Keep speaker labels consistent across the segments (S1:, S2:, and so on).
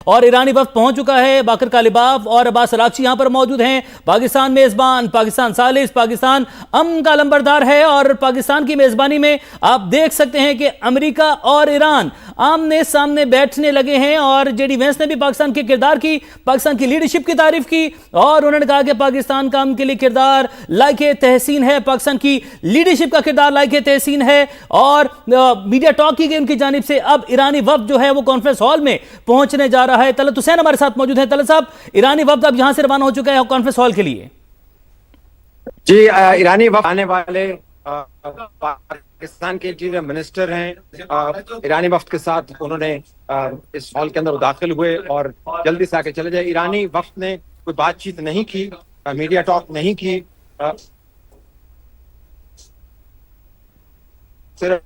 S1: اور ایرانی وفد پہنچ چکا ہے. باقر کالباف اور عباس اراغچی یہاں پر موجود ہیں. پاکستان میزبان، پاکستان ثالث، پاکستان امن کا لمبردار ہے. اور پاکستان کی میزبانی میں آپ دیکھ سکتے ہیں کہ امریکہ اور ایران آمنے سامنے بیٹھنے لگے ہیں. اور جے ڈی وینس نے بھی پاکستان کے کردار کی، پاکستان کی لیڈرشپ کی تعریف کی، اور انہوں نے کہا کہ پاکستان کا امن کے لیے کردار لائق تحسین ہے، پاکستان کی لیڈرشپ کا کردار لائق تحسین ہے. اور میڈیا ٹاک کی گئی ان کی جانب سے. اب ایرانی وفد جو ہے وہ کانفرنس ہال میں پہنچنے جا رہا ہے. طلعت حسین ہمارے ساتھ موجود ہیں. طلعت صاحب، ایرانی وفد اب یہاں سے روانہ ہو چکا ہے کانفرنس ہال کے لیے.
S2: جی، ایرانی وفد آنے والے پاکستان کے چیف منسٹر ہیں. ایرانی وفد کے ساتھ انہوں نے اس ہال کے اندر داخل ہوئے اور جلدی سے آ کے چلے جائے. ایرانی وفد نے کوئی بات چیت نہیں کی، میڈیا ٹاک نہیں کی، صرف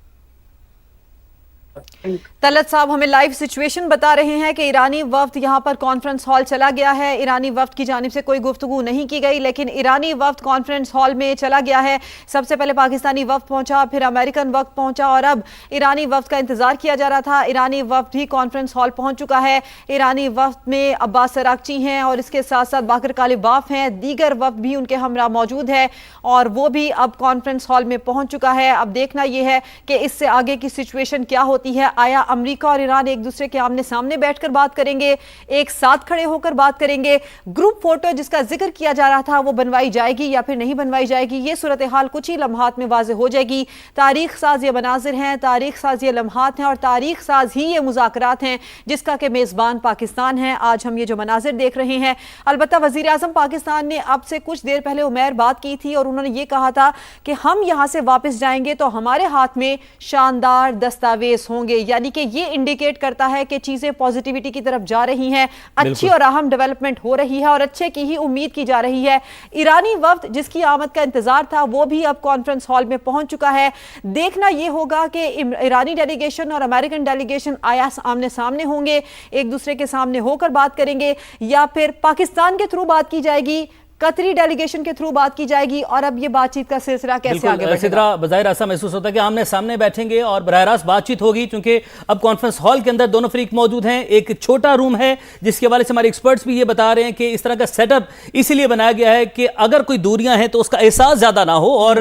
S3: طلعت صاحب ہمیں لائیو سچویشن بتا رہے ہیں کہ ایرانی وفد یہاں پر کانفرنس ہال چلا گیا ہے. ایرانی وفد کی جانب سے کوئی گفتگو نہیں کی گئی، لیکن ایرانی وفد کانفرنس ہال میں چلا گیا ہے. سب سے پہلے پاکستانی وفد پہنچا، پھر امریکن وفد پہنچا، اور اب ایرانی وفد کا انتظار کیا جا رہا تھا. ایرانی وفد بھی کانفرنس ہال پہنچ چکا ہے. ایرانی وفد میں عباس اراغچی ہیں اور اس کے ساتھ ساتھ باقر کالباف ہیں. دیگر وفد بھی ان کے ہمراہ موجود ہے اور وہ بھی اب کانفرنس ہال میں پہنچ چکا ہے. اب دیکھنا یہ ہے کہ اس سے آگے کی سچویشن کیا ہوتی ہے. آیا امریکہ اور ایران ایک دوسرے کے آمنے سامنے بیٹھ کر بات کریں گے، ایک ساتھ کھڑے ہو کر بات کریں گے؟ گروپ فوٹو جس کا ذکر کیا جا رہا تھا وہ بنوائی جائے گی یا پھر نہیں بنوائی جائے گی؟ یہ صورتحال کچھ ہی لمحات میں واضح ہو جائے گی. تاریخ ساز یہ مناظر ہیں، تاریخ ساز یہ لمحات ہیں، اور تاریخ ساز ہی یہ مذاکرات ہیں جس کا کہ میزبان پاکستان ہے. آج ہم یہ جو مناظر دیکھ رہے ہیں، البتہ وزیر اعظم پاکستان نے اب سے کچھ دیر پہلے عمیر بات کی تھی اور انہوں نے یہ کہا تھا کہ ہم یہاں سے واپس جائیں گے تو ہمارے ہاتھ میں شاندار دستاویز ہوں گے. یعنی کہ یہ انڈیکیٹ کرتا ہے کہ چیزیں پوزیٹیوٹی کی طرف جا رہی ہیں، اچھی اور اہم ڈیولپمنٹ ہو رہی ہے اور اچھے کی ہی امید کی جا رہی ہے. ایرانی وفد جس کی آمد کا انتظار تھا وہ بھی اب کانفرنس ہال میں پہنچ چکا ہے. دیکھنا یہ ہوگا کہ ایرانی ڈیلیگیشن اور امریکن ڈیلیگیشن آیا آمنے سامنے ہوں گے، ایک دوسرے کے سامنے ہو کر بات کریں گے، یا پھر پاکستان کے تھرو بات کی جائے گی، قطری ڈیلیگیشن کے تھرو بات کی جائے گی، اور اب یہ بات چیت کا سلسلہ کیسے آگے بڑھے گا؟
S1: بظاہر ایسا محسوس ہوتا ہے کہ آمنے سامنے بیٹھیں گے اور براہ راست بات چیت ہوگی، چونکہ اب کانفرنس ہال کے اندر دونوں فریق موجود ہیں. ایک چھوٹا روم ہے جس کے حوالے سے ہمارے ایکسپرٹس بھی یہ بتا رہے ہیں کہ اس طرح کا سیٹ اپ اسی لیے بنایا گیا ہے کہ اگر کوئی دوریاں ہیں تو اس کا احساس زیادہ نہ ہو اور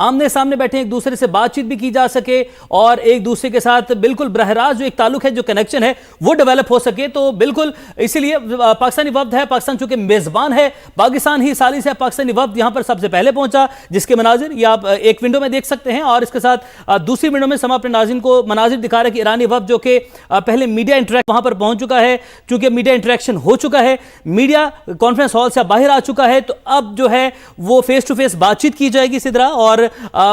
S1: آمنے سامنے بیٹھیں، ایک دوسرے سے بات چیت بھی کی جا سکے اور ایک دوسرے کے ساتھ بالکل براہ راست جو ایک تعلق ہے، جو کنیکشن ہے، وہ ڈیولپ ہو سکے. تو بالکل اسی لیے پاکستانی وفد ہے، پاکستان چونکہ میزبان ہے، پاکستان ہی ثالث ہے، پاکستانی وفد یہاں پر سب سے پہلے پہنچا، جس کے مناظر یہ آپ ایک ونڈو میں دیکھ سکتے ہیں. اور اس کے ساتھ دوسری ونڈو میں ہم اپنے ناظرین کو مناظر دکھا رہے ہیں کہ ایرانی وفد جو کہ پہلے میڈیا انٹریکٹ وہاں پر پہنچ چکا ہے، چونکہ میڈیا انٹریکشن ہو چکا ہے، میڈیا کانفرنس ہال سے باہر آ چکا ہے، تو اب جو ہے وہ فیس ٹو فیس بات چیت کی جائے گی اسی طرح. اور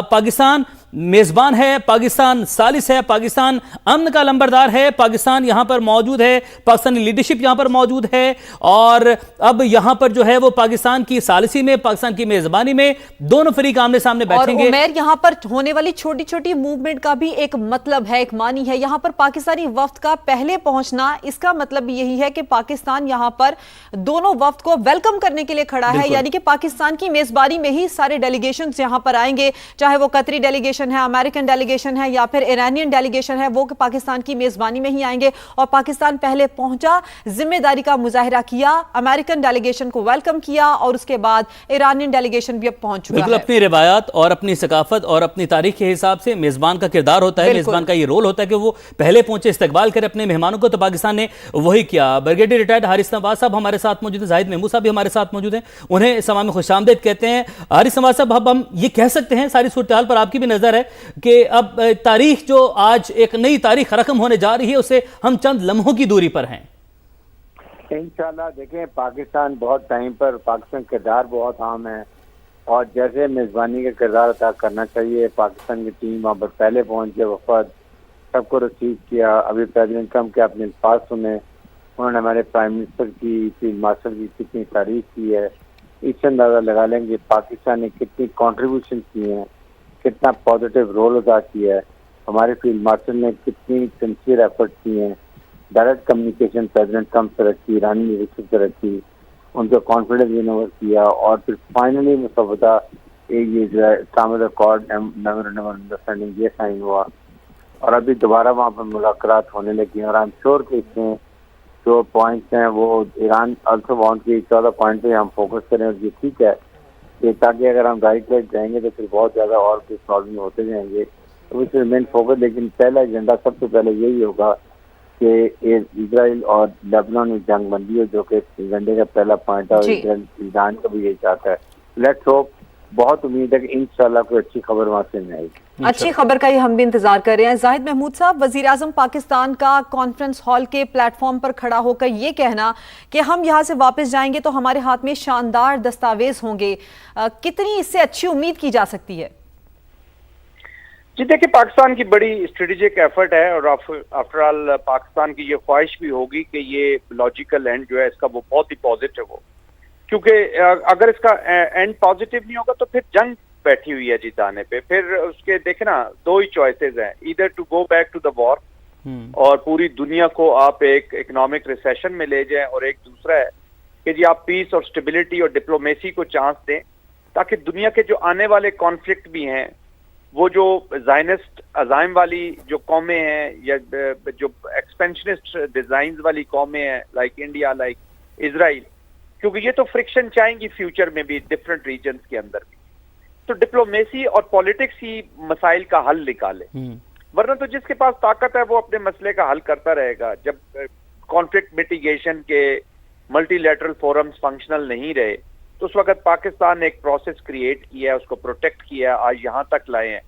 S1: پاکستان میزبان ہے، پاکستان ثالث ہے، پاکستان امن کا لمبردار ہے، پاکستان یہاں پر موجود ہے، پاکستانی لیڈرشپ یہاں پر موجود ہے. اور اب یہاں پر جو ہے وہ پاکستان کی ثالثی میں، پاکستان کی میزبانی میں دونوں فریق آمنے سامنے بیٹھیں گے.
S3: اور عمیر، یہاں پر ہونے والی چھوٹی چھوٹی موومنٹ کا بھی ایک مطلب ہے، ایک معنی ہے. یہاں پر پاکستانی وفد کا پہلے پہنچنا، اس کا مطلب بھی یہی ہے کہ پاکستان یہاں پر دونوں وفد کو ویلکم کرنے کے لیے کھڑا ہے. یعنی کہ پاکستان کی میزبانی میں ہی سارے ڈیلیگیشنز یہاں پر آئیں گے، چاہے وہ قطری ڈیلیگیشن ہے، امریکن ڈیلیگیشن ہے یا پھر ایرانین ڈیلیگیشن ہے، وہ پاکستان کی میزبانی میں ہی آئیں گے. اور پاکستان پہلے پہنچا، ذمہ داری کا مظاہرہ کیا، امریکن ڈیلیگیشن کو ویلکم کیا، اور اس کے بعد ایرانین ڈیلیگیشن بھی اب پہنچ چکا ہے.
S1: بالکل اپنی روایات اور اپنی ثقافت اور اپنی تاریخ کے حساب سے میزبان کا کردار ہوتا ہے، میزبان کا یہ رول ہوتا ہے کہ وہ پہلے پہنچے، استقبال کرے اپنے مہمانوں کو. تو پاکستان نے وہی کیا. بریگیڈیئر ریٹائرڈ حارث نواز صاحب ہمارے ساتھ موجود ہیں، زاہد محمود صاحب بھی ہمارے ساتھ موجود ہیں، انہیں سما میں خوش آمدید کہتے ہیں. حارث نواز صاحب، اب ہم یہ کہہ سکتے ہیں، ساری صورتحال پر آپ کی بھی نظر ہے کہ اب تاریخ جو آج ایک نئی تاریخ رقم ہونے جا رہی ہے، اسے ہم چند لمحوں کی دوری پر ہیں.
S4: انشاءاللہ دیکھیں، پاکستان بہت ٹائم پر، پاکستان کردار بہت عام ہے اور جیسے میزبانی کا کردار ادا کرنا چاہیے. پاکستان کی ٹیم وہاں پر پہلے پہنچ کے وفد سب کو ریسیو کیا. ابھی پریزیڈنٹ ٹرمپ کے اپنے الفاظ سنے، انہوں نے ہمارے پرائم منسٹر کی، فیلڈ مارشل کی کتنی تعریف کی ہے. اس سے اندازہ لگا لیں کہ پاکستان نے کتنی کنٹریبیوشن کی ہیں، کتنا پازیٹیو رول ادا کیا ہے. ہمارے فیلڈ مارشل نے کتنی سنسیئر ایفرٹ کی ہیں، ڈائریکٹ کمیونیکیشن پریزیڈنٹ ٹرمپ سے رکھی، ایرانی لیڈرشپ سے رکھی، ان کا کانفیڈنس ونور کیا، اور پھر فائنلی مسودہ یہ جو ہے Islamic accord memorandum of understanding یہ سائن ہوا. اور ابھی دوبارہ وہاں پر ملاقات ہونے لگی. اور آئی ایم شیور کہ اس میں جو پوائنٹس ہیں وہ ایران آلسو وانٹ کی 14 پوائنٹ پہ ہم فوکس کریں, اور یہ ٹھیک ہے کہ تاکہ اگر ہم رائٹ رائٹ جائیں گے تو پھر بہت زیادہ اور کچھ پرابلم ہوتے جائیں گے, تو اس مین فوکس. لیکن پہلا ایجنڈا سب سے پہلے یہی ہوگا کہ اسرائیل اور لیبنان میں جنگ بندی ہو, جو کہ ایجنڈے کا پہلا پوائنٹ ہے, اور ایران کا بھی یہی چاہتا ہے. لیٹس ہوپ, بہت امید ہے کہ انشاءاللہ کوئی اچھی خبر وہاں سے نہیں آئے گی.
S3: اچھی خبر کا ہی ہم بھی انتظار کر رہے ہیں. زاہد محمود صاحب, وزیر اعظم پاکستان کا کانفرنس ہال کے پلیٹ فارم پر کھڑا ہو کر یہ کہنا کہ ہم یہاں سے واپس جائیں گے تو ہمارے ہاتھ میں شاندار دستاویز ہوں گے, کتنی اس سے اچھی امید کی جا سکتی ہے؟
S5: جی دیکھیں, پاکستان کی بڑی اسٹریٹجک ایفرٹ ہے, اور آفٹر آل پاکستان کی یہ خواہش بھی ہوگی کہ یہ لاجیکل اینڈ جو ہے اس کا وہ بہت ہی پازیٹیو ہو, کیونکہ اگر اس کا اینڈ پازیٹیو نہیں ہوگا تو پھر جنگ بیٹھی ہوئی ہے جتانے پہ. پھر اس کے دیکھیں نا, دو ہی چوائسیز ہیں, either to go back to the war اور پوری دنیا کو آپ ایک اکنامک ریسیشن میں لے جائیں, اور ایک دوسرا ہے کہ جی آپ پیس اور اسٹیبلٹی اور ڈپلومیسی کو چانس دیں, تاکہ دنیا کے جو آنے والے کانفلکٹ بھی ہیں, وہ جو زائنسٹ عزائم والی جو قومیں ہیں یا جو ایکسپینشنسٹ ڈیزائنز والی قومیں ہیں, لائک انڈیا, لائک اسرائیل, کیونکہ یہ تو فرکشن چاہیں گی فیوچر میں بھی ڈفرینٹ ریجنز کے اندر بھی, تو ڈپلومیسی اور پالیٹکس ہی مسائل کا حل نکالے. ورنہ تو جس کے پاس طاقت ہے وہ اپنے مسئلے کا حل کرتا رہے گا. جب کانفلکٹ میٹیگیشن کے ملٹی لیٹرل فورمز فنکشنل نہیں رہے تو اس وقت پاکستان نے ایک پروسیس کریٹ کیا ہے, اس کو پروٹیکٹ کیا ہے, آج یہاں تک لائے ہیں,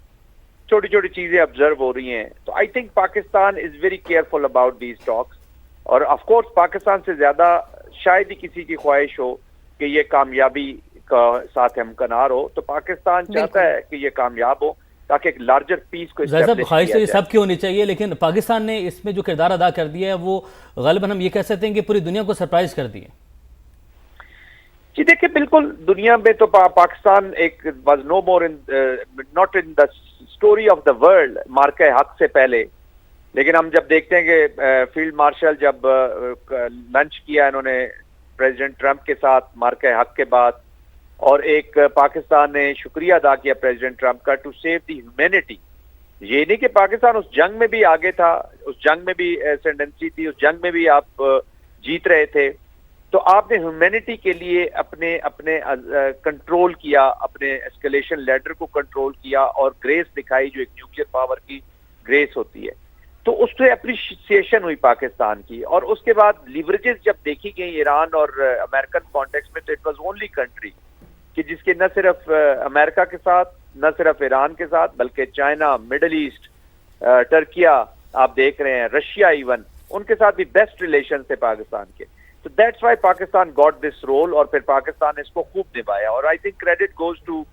S5: چھوٹی چھوٹی چیزیں آبزرو ہو رہی ہیں. تو I think Pakistan is very careful about these talks, اور آف کورس پاکستان سے زیادہ شاید ہی کسی کی خواہش ہو کہ یہ کامیابی کا ساتھ ہمکنار ہو. تو پاکستان چاہتا ہے کہ یہ کامیاب ہو تاکہ ایک لارجر پیس کو
S1: صاحب خواہش تو یہ سب کی ہونی چاہیے, لیکن پاکستان نے اس میں جو کردار ادا کر دیا ہے وہ غالباً ہم یہ کہہ سکتے ہیں کہ پوری دنیا کو سرپرائز کر دی ہے.
S5: جی دیکھیں, بالکل دنیا میں تو پاکستان ایک was no more not in the story of the world مارکہ حق سے پہلے, لیکن ہم جب دیکھتے ہیں کہ فیلڈ مارشل جب لنچ کیا انہوں نے پریزیڈنٹ ٹرمپ کے ساتھ مارکہ حق کے بعد, اور ایک پاکستان نے شکریہ ادا کیا پریزیڈنٹ ٹرمپ کا ٹو سیو دی ہیومینٹی. یہ نہیں کہ پاکستان اس جنگ میں بھی آگے تھا, اس جنگ میں بھی اسینڈنسی تھی, اس جنگ میں بھی آپ جیت رہے تھے, تو آپ نے ہیومینٹی کے لیے اپنے کنٹرول کیا, اپنے اسکیلیشن لیڈر کو کنٹرول کیا, اور گریس دکھائی جو ایک نیوکلیئر پاور کی گریس ہوتی ہے. تو اس سے اپریشیشن ہوئی پاکستان کی. اور اس کے بعد لیوریجز جب دیکھی گئی ایران اور امریکن کانٹیکس میں, تو اٹ واز اونلی کنٹری کہ جس کے نہ صرف امریکہ کے ساتھ, نہ صرف ایران کے ساتھ, بلکہ چائنا, مڈل ایسٹ, ٹرکیا آپ دیکھ رہے ہیں, رشیا ایون, ان کے ساتھ بھی بیسٹ ریلیشن تھے پاکستان کے. تو that's why Pakistan got this role, اور پھر پاکستان نے اس کو خوب نبھایا. اور I think credit goes to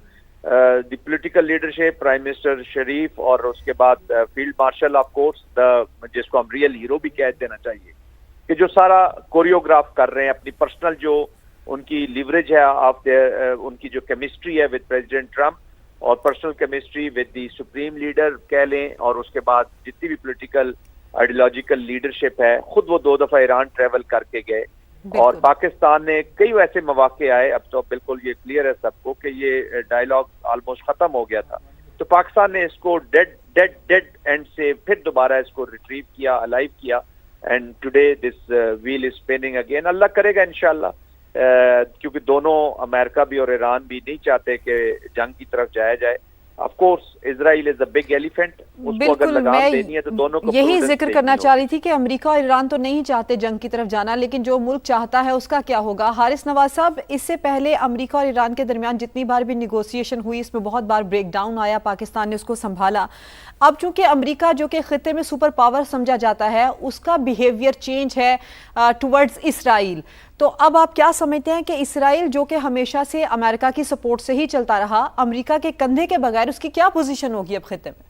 S5: the political leadership, prime minister Sharif, اور اس کے بعد فیلڈ مارشل آف کورس, جس کو ہم ریئل ہیرو بھی کہہ دینا چاہیے, کہ جو سارا کوریوگراف کر رہے ہیں, اپنی پرسنل جو ان کی لیوریج ہے ان کی جو کیمسٹری ہے ود پریزیڈنٹ ٹرمپ, اور personal chemistry with the supreme leader کہہ لیں, اور اس کے بعد جتنی بھی پولیٹیکل آئیڈیولوجیکل لیڈرشپ ہے, خود وہ 2 دفعہ ایران ٹریول کر کے گئے. اور پاکستان نے کئی ایسے مواقع آئے, اب تو بالکل یہ کلیئر ہے سب کو کہ یہ ڈائیلاگ آلموسٹ ختم ہو گیا تھا, تو پاکستان نے اس کو ڈیڈ اینڈ سے پھر دوبارہ اس کو ریٹریو کیا, الائیو کیا, and today this wheel is spinning again. اللہ کرے گا انشاءاللہ, کیونکہ دونوں امریکہ بھی اور ایران بھی نہیں چاہتے کہ جنگ کی طرف جایا جائے. Of course Israel is a big elephant, اس کو اگر لگام دینی ہے تو دونوں کو
S3: یہی ذکر کرنا چاہ رہی تھی کہ امریکہ اور ایران تو نہیں چاہتے جنگ کی طرف جانا, لیکن جو ملک چاہتا ہے اس کا کیا ہوگا. حارث نواز صاحب, اس سے پہلے امریکہ اور ایران کے درمیان جتنی بار بھی نیگوسیشن ہوئی, اس میں بہت بار بریک ڈاؤن آیا, پاکستان نے اس کو سنبھالا. اب چونکہ امریکہ جو کہ خطے میں سپر پاور سمجھا جاتا ہے, اس کا بیہیویئر چینج ہے ٹورڈز اسرائیل, تو اب آپ کیا سمجھتے ہیں کہ اسرائیل جو کہ ہمیشہ سے امریکہ کی سپورٹ سے ہی چلتا رہا, امریکہ کے کندھے کے بغیر اس کی کیا پوزیشن ہوگی اب خطے میں؟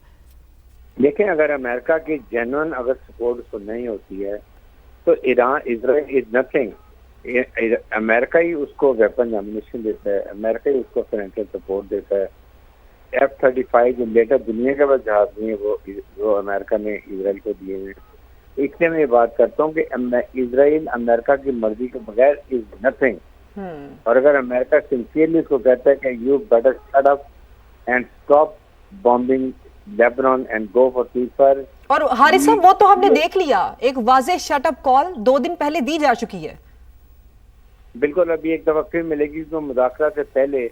S4: دیکھیں, اگر امریکہ کی جینوئن اگر سپورٹ اس کو نہیں ہوتی ہے تو اسرائیل از نتھنگ. امریکہ ہی اس کو ویپن ایمونیشن دیتا ہے, امریکہ ہی اس کو فائنینشیل سپورٹ دیتا ہے. F-35 جو لیٹر دنیا کے بعد جہاز نہیں ہے وہ امریکہ نے اسرائیل کو دیے ہیں. اس لیے میں یہ بات کرتا ہوں کہ اسرائیل امریکہ کی مرضی کے بغیر از نتھنگ. اور اگر امریکہ سنسیئرلی اس کو کہتا ہے کہ you better shut up and stop bombing Lebanon and go for ceasefire,
S3: اور حارث صاحب وہ تو ہم نے دیکھ لیا، ایک واضح شٹ اپ کال 2 دن پہلے دی جا چکی ہے.
S4: بالکل ابھی ایک دفعہ پھر ملے گی. تو مذاکرات سے پہلے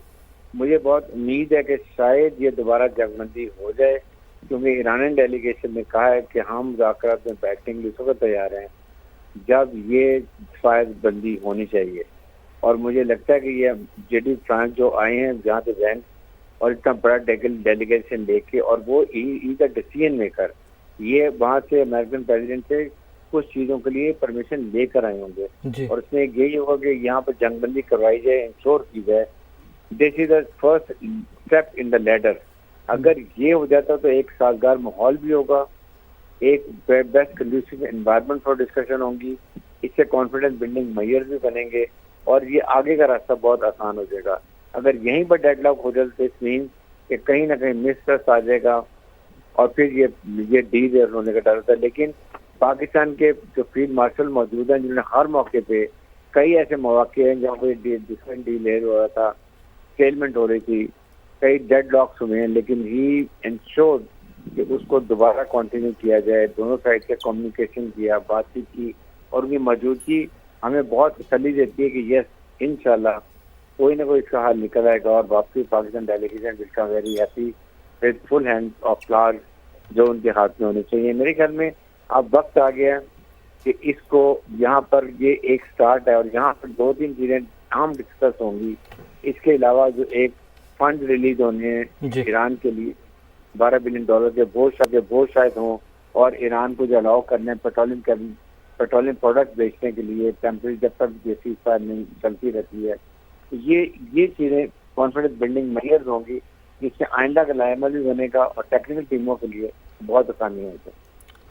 S4: مجھے بہت امید ہے کہ شاید یہ دوبارہ جنگ بندی ہو جائے، کیونکہ ایرانی ڈیلیگیشن نے کہا ہے کہ ہم مذاکرات میں بیٹھنے کے لیے اس وقت تیار ہیں جب یہ فائز بندی ہونی چاہیے. اور مجھے لگتا ہے کہ یہ جے ڈی فرانس جو آئے ہیں جہاں سے بینک اور اتنا بڑا ڈیلیگیشن لے کے، اور وہ دا ڈیسیژن میکر، یہ وہاں سے امریکن پریزیڈنٹ سے کچھ چیزوں کے لیے پرمیشن لے کر آئے ہوں گے. اور اس میں یہی ہوگا کہ یہاں پہ جنگ بندی کروائی جائے، انشور کی جائے. This is the first step in the leader. اگر یہ ہو جاتا تو ایک سازگار ماحول بھی ہوگا، ایک best condition environment for discussion ہوں گی، اس سے کانفیڈنس بلڈنگ میئرز بھی بنیں گے اور یہ آگے کا راستہ بہت آسان ہو جائے گا. اگر یہیں پر ڈیڈ لاک ہو جائے تو اس مینس کہ کہیں نہ کہیں مسٹرسٹ آ جائے گا اور پھر یہ ڈی دیر ہونے کا ڈر ہوتا ہے. لیکن پاکستان کے جو فیلڈ مارشل موجود ہیں، جنہوں نے ہر موقع پہ کئی ایسے مواقع ہیں جہاں پہ ڈفرینٹ ڈیل ہو رہا تھا، سیلمنٹ ہو رہی تھی، کئی ڈیڈ لاکس ہوئے ہیں، لیکن ہی انشورڈ کہ اس کو دوبارہ کنٹینیو کیا جائے. دونوں سائڈ سے کمیونیکیشن کیا، بات چیت کی، اور ان کی موجودگی ہمیں بہت تسلی دیتی ہے کہ یس انشاءاللہ کوئی نہ کوئی اس کا حل نکل آئے گا اور واپسی Pakistan delegation will come very happy with full hand of flowers جو ان کے ہاتھ میں ہونے چاہیے. میرے خیال میں اب وقت آ گیا کہ اس کو یہاں پر یہ ایک سٹارٹ ہے اور یہاں پر 2-3 چیزیں عام ڈسکس ہوں گی. اس کے علاوہ جو ایک فنڈ ریلیز ہونے ہیں ایران کے لیے $12 بلین کے وہ شاید ہوں، اور ایران کو جو الاؤ کرنے پیٹرولیم پروڈکٹ بیچنے کے لیے ٹیمپریری جب تک جیسی فائر نہیں چلتی رہتی ہے. یہ چیزیں کانفیڈنس بلڈنگ میئرز ہوں گی جس سے آئندہ کا لائحہ بھی بنے گا اور ٹیکنیکل ٹیموں کے لیے بہت آسانی ہوگی.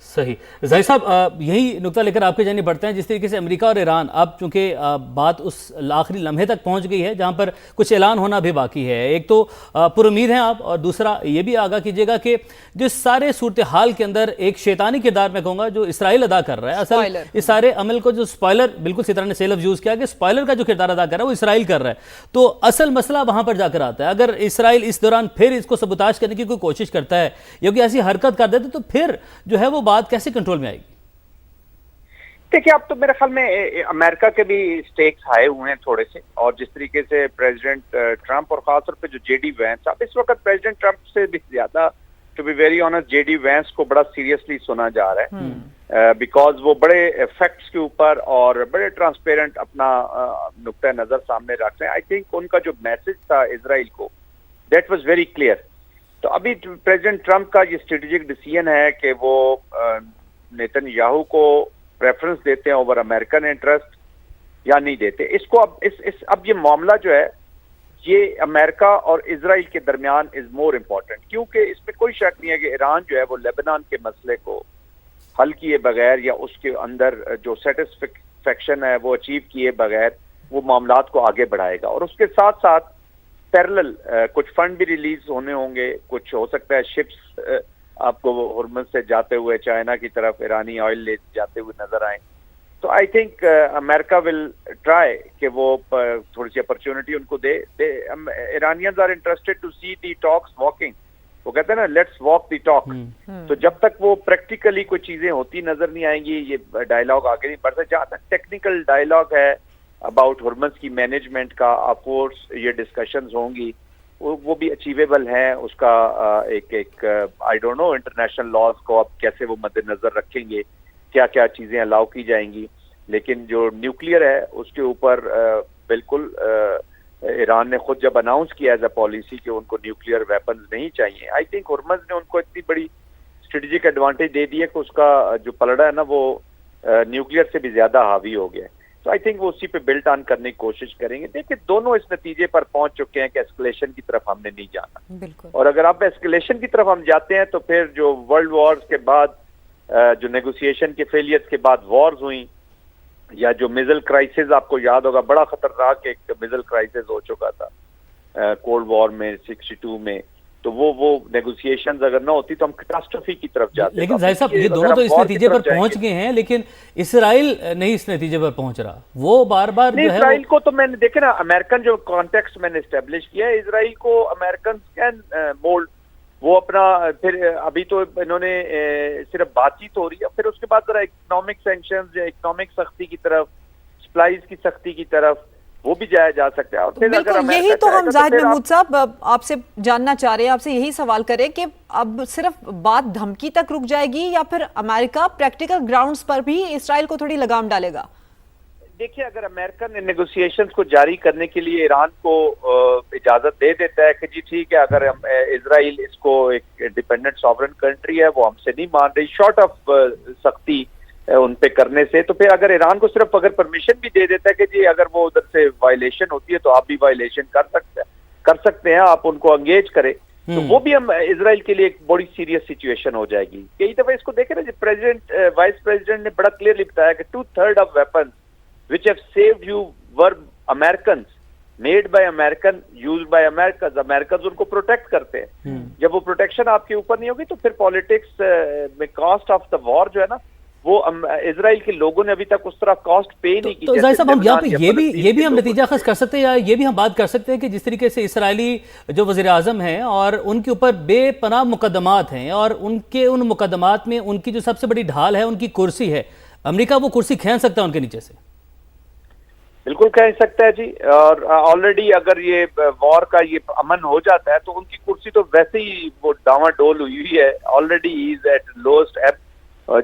S1: صحیح. ظاہر صاحب یہی نقطہ لے کر آپ کے جانب بڑھتے ہیں. جس طریقے سے امریکہ اور ایران اب چونکہ بات اس آخری لمحے تک پہنچ گئی ہے جہاں پر کچھ اعلان ہونا بھی باقی ہے، ایک تو پر امید ہیں آپ، اور دوسرا یہ بھی آگاہ کیجیے گا کہ جس سارے صورتحال کے اندر ایک شیطانی کردار میں کہوں گا جو اسرائیل ادا کر رہا ہے، اصل اس سارے عمل کو جو سپوائلر، بالکل سترہ نے سے لفظ یوز کیا کہ سپوائلر کا جو کردار ادا کر رہا ہے وہ اسرائیل کر رہا ہے. تو اصل مسئلہ وہاں پر جا کر آتا ہے. اگر اسرائیل اس دوران پھر اس کو سبوتاژ کرنے کی کوئی کوشش کرتا ہے یا کوئی ایسی حرکت کر دیتا تو پھر جو ہے وہ بات کیسے کنٹرول میں آئے گی؟
S5: دیکھیے اب تو میرے خیال میں امریکہ کے بھی سٹیکس ہائے ہوئے ہیں تھوڑے سے، اور جس طریقے سے پریزیڈنٹ ٹرمپ اور خاص طور پہ جو جے ڈی وینس، اب اس وقت پریزیڈنٹ ٹرمپ سے بھی زیادہ to be very honest J D Vance کو بڑا سیریسلی سنا جا رہا ہے، بیکاز وہ بڑے فیکٹس کے اوپر اور بڑے ٹرانسپیرنٹ اپنا نقطۂ نظر سامنے رکھ رہے ہیں. آئی تھنک ان کا جو میسج تھا اسرائیل کو دیٹ واز ویری کلیئر. تو ابھی پریزیڈنٹ ٹرمپ کا یہ اسٹریٹجک ڈیسیژن ہے کہ وہ نیتن یاہو کو پریفرنس دیتے ہیں اوور امریکن انٹرسٹ یا نہیں دیتے. اس کو اب یہ معاملہ جو ہے یہ امریکہ اور اسرائیل کے درمیان از مور امپورٹنٹ، کیونکہ اس میں کوئی شک نہیں ہے کہ ایران جو ہے وہ لیبنان کے مسئلے کو حل کیے بغیر یا اس کے اندر جو سیٹسفیکشن ہے وہ اچیو کیے بغیر وہ معاملات کو آگے بڑھائے گا. اور اس کے ساتھ ساتھ پیرلل کچھ فنڈ بھی ریلیز ہونے ہوں گے، کچھ ہو سکتا ہے شپس آپ کو ہرمز سے جاتے ہوئے چائنا کی طرف ایرانی آئل لے جاتے ہوئے نظر آئیں. تو I think America will try کہ وہ تھوڑی سی اپرچونٹی ان کو دے. Iranians are interested to see the talks walking, وہ کہتے ہیں نا لیٹس واک دی ٹاک. تو جب تک وہ پریکٹیکلی کوئی چیزیں ہوتی نظر نہیں آئیں گی یہ ڈائلاگ آگے نہیں بڑھتا. جہاں تک ٹیکنیکل ڈائلاگ ہے اباؤٹ ہرمز کی مینجمنٹ کا آف کورس یہ ڈسکشنز ہوں گی، وہ بھی اچیویبل ہیں. اس کا ایک I don't know international laws کو اب کیسے وہ مد نظر رکھیں گے، کیا کیا چیزیں الاؤ کی جائیں گی. لیکن جو نیوکلیئر ہے اس کے اوپر بالکل ایران نے خود جب اناؤنس کیا ایز اے پالیسی کہ ان کو نیوکلیئر ویپنز نہیں چاہیے، آئی تھنک ہرمز نے ان کو اتنی بڑی اسٹریٹجک ایڈوانٹیج دے دی ہے کہ اس کا جو پلڑا ہے نا وہ نیوکلیئر سے بھی زیادہ حاوی ہو گیا. تو آئی تھنک وہ اسی پہ بلٹ آن کرنے کی کوشش کریں گے. دیکھیں دونوں اس نتیجے پر پہنچ چکے ہیں کہ ایسکلیشن کی طرف ہم نے نہیں جانا، اور اگر اب ایسکلیشن کی طرف ہم جاتے ہیں تو پھر جو ورلڈ وارز کے بعد جو نیگوسیشن کے فیلیئرز کے بعد وارز ہوئیں، یا جو میزل کرائسس آپ کو یاد ہوگا بڑا خطرناک ایک میزل کرائسس ہو چکا تھا کولڈ وار میں 62 میں، تو وہ نیگوسیشنز اگر نہ ہوتی تو ہم کیٹاسٹروفی کی طرف جاتے.
S1: لیکن ظاہر صاحب یہ دونوں تو اس نتیجے پر پہنچ گئے ہیں، لیکن اسرائیل نہیں اس نتیجے پر پہنچ رہا. وہ بار بار جو ہے
S5: اسرائیل کو تو میں نے دیکھے نا امریکن جو کانٹیکسٹ میں نے اسٹیبلش کیا ہے، اسرائیل کو امریکن کین مولڈ، وہ اپنا پھر ابھی تو انہوں نے صرف بات چیت ہو رہی ہے، پھر اس کے بعد ذرا اکنامک سینکشنز یا اکنامک سختی کی طرف، سپلائز کی سختی کی طرف وہ بھی جایا جا سکتا ہے. اور پھر اگر
S3: بالکل یہی تو ہم زاہد محمود صاحب آپ سے جاننا چاہ رہے ہیں، آپ سے یہی سوال کریں کہ اب صرف بات دھمکی تک رک جائے گی یا پھر امریکہ پریکٹیکل گراؤنڈز پر بھی اسرائیل کو تھوڑی لگام ڈالے گا؟
S5: دیکھیں، اگر امریکہ نے نیگوسیشنز کو جاری کرنے کے لیے ایران کو اجازت دے دیتا ہے کہ جی ٹھیک ہے، اگر اسرائیل اس کو ایک ڈیپینڈنٹ ساورن کنٹری ہے، وہ ہم سے نہیں مان رہی شارٹ آف سختی ان پہ کرنے سے، تو پھر اگر ایران کو صرف اگر پرمیشن بھی دے دیتا ہے کہ جی اگر وہ ادھر سے وائلیشن ہوتی ہے تو آپ بھی وائلیشن کر سکتے ہیں، آپ ان کو انگیج کریں، تو وہ بھی ہم اسرائیل کے لیے ایک بڑی سیریس سچویشن ہو جائے گی. کئی دفعہ اس کو دیکھیں نا جی، وائس پریزیڈنٹ نے بڑا کلیئرلی بتایا کہ 2/3 of weapons which have saved you were Americans, made by American, used by Americans. Americans ان کو پروٹیکٹ کرتے ہیں. جب وہ پروٹیکشن آپ کے اوپر نہیں ہوگی تو پھر پالیٹکس میں کاسٹ آف دا وار جو ہے نا، وہ اسرائیل کے لوگوں نے ابھی تک اس طرح کاسٹ پے نہیں کی.
S1: تو ظاہر صاحب، ہم یہاں پہ یہ بھی ہم نتیجہ خاص کر سکتے ہیں، یا یہ بھی ہم بات کر سکتے ہیں کہ جس طریقے سے اسرائیلی جو وزیر اعظم ہیں اور ان کے اوپر بے پناہ مقدمات ہیں، اور ان مقدمات میں ان کی جو سب سے بڑی ڈھال ہے ان کی کرسی ہے، امریکہ وہ کرسی کھینچ سکتا ہے ان کے نیچے سے؟
S5: بالکل کہہ سکتا ہے جی. اور آلریڈی اگر یہ وار کا یہ امن ہو جاتا ہے تو ان کی کرسی تو ویسے ہی وہ ڈاواں ڈول ہوئی ہے. آلریڈی از ایٹ لوسٹ ایب.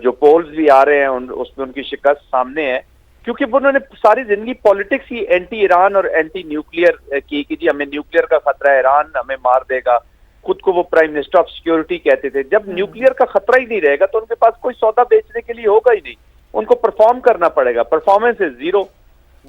S5: جو پولز بھی آ رہے ہیں اس میں ان کی شکست سامنے ہے، کیونکہ انہوں نے ساری زندگی پالیٹکس ہی اینٹی ایران اور اینٹی نیوکلیئر کی کہ جی ہمیں نیوکلیئر کا خطرہ ہے، ایران ہمیں مار دے گا. خود کو وہ پرائم منسٹر آف سیکورٹی کہتے تھے. جب نیوکلیئر کا خطرہ ہی نہیں رہے گا تو ان کے پاس کوئی سودا بیچنے کے لیے ہوگا ہی نہیں. ان کو پرفارم کرنا پڑے گا. Performance is zero.